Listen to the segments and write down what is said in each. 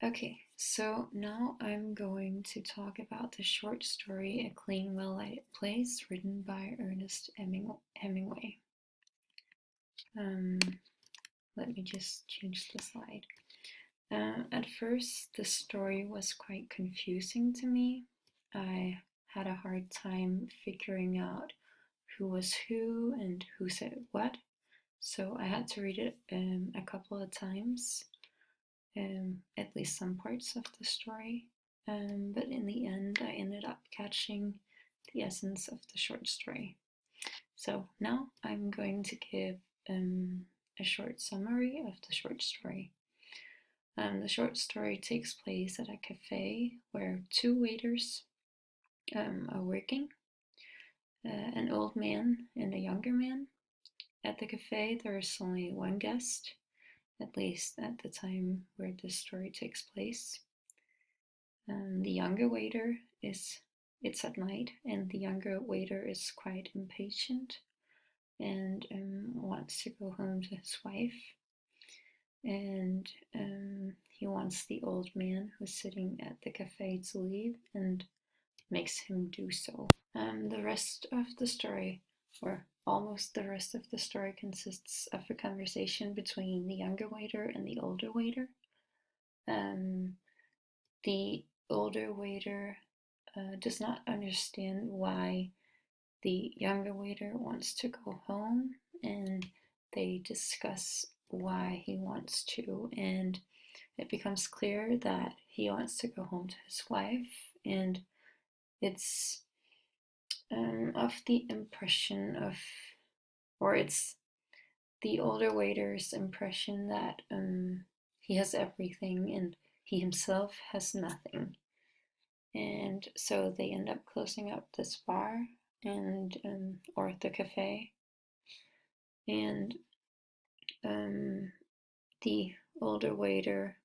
Okay, so now I'm going to talk about the short story A Clean, Well-Lighted Place, written by Ernest Hemingway. Um, Let me just change the slide. At first, the story was quite confusing to me. I had a hard time figuring out who was who and who said what, so I had to read it a couple of times. At least some parts of the story. But in the end, I ended up catching the essence of the short story. So now I'm going to give a short summary of the short story. The short story takes place at a cafe where two waiters are working, an old man and a younger man. At the cafe, there is only one guest, at least at the time where this story takes place. The younger waiter is, it's at night, and the younger waiter is quite impatient and wants to go home to his wife. And he wants the old man who's sitting at the cafe to leave and makes him do so. The rest of the story, or almost the rest of the story, consists of a conversation between the younger waiter and the older waiter. The older waiter does not understand why the younger waiter wants to go home, and they discuss why he wants to, and it becomes clear that he wants to go home to his wife, and it's of the impression of, or it's the older waiter's impression that he has everything and he himself has nothing. And so they end up closing up this bar and or the cafe, and the older waiter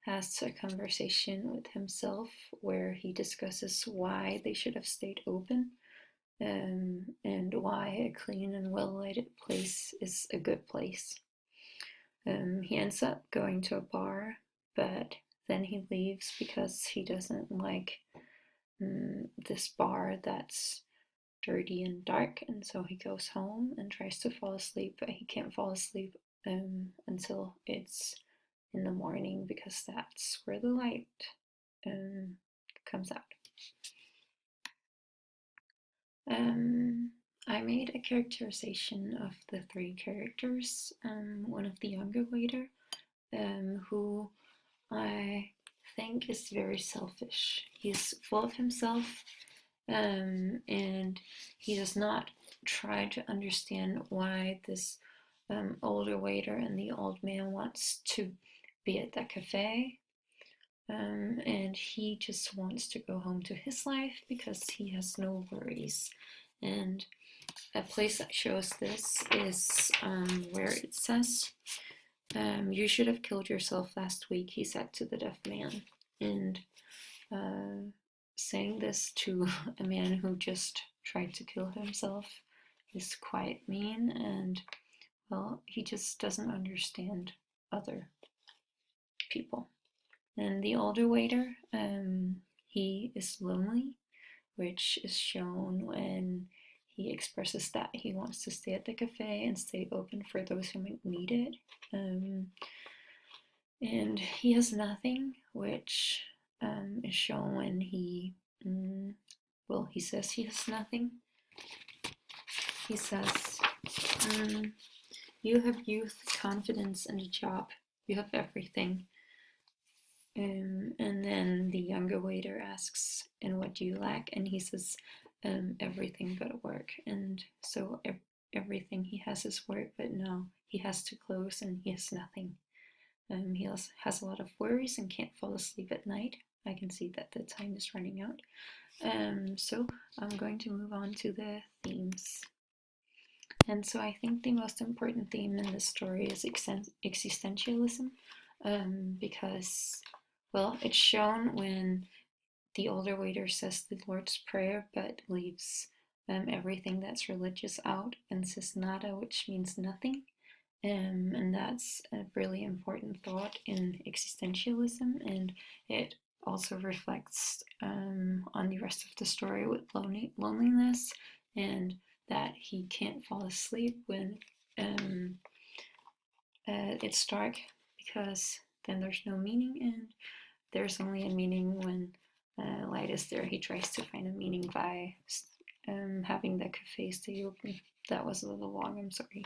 has a conversation with himself where he discusses why they should have stayed open, and why a clean and well-lighted place is a good place. He ends up going to a bar, but then he leaves because he doesn't like this bar that's dirty and dark, and so he goes home and tries to fall asleep, but he can't fall asleep until it's in the morning because that's where the light comes out. I made a characterization of the three characters. One of the younger waiter, who I think is very selfish. He's full of himself, and he does not try to understand why this older waiter and the old man wants to be at that cafe. And he just wants to go home to his life because he has no worries. And a place that shows this is where it says, "You should have killed yourself last week," he said to the deaf man. And saying this to a man who just tried to kill himself is quite mean, and well, he just doesn't understand other people. And the older waiter, he is lonely, which is shown when he expresses that he wants to stay at the cafe and stay open for those who might need it. And he has nothing, which is shown when he, well, he says he has nothing. He says, "You have youth, confidence, and a job. You have everything." And then the younger waiter asks, "And what do you lack?" And he says, "Everything but work." And so everything he has is work, but now he has to close and he has nothing. He also has a lot of worries and can't fall asleep at night. I can see that the time is running out. So I'm going to move on to the themes. And so I think the most important theme in this story is existentialism, because, well, it's shown when the older waiter says the Lord's Prayer but leaves everything that's religious out and says nada, which means nothing. and that's a really important thought in existentialism, and it also reflects on the rest of the story with loneliness, and that he can't fall asleep when um, it's dark, because then there's no meaning, and there's only a meaning when light is there. He tries to find a meaning by having the cafe stay open. That was a little long, I'm sorry.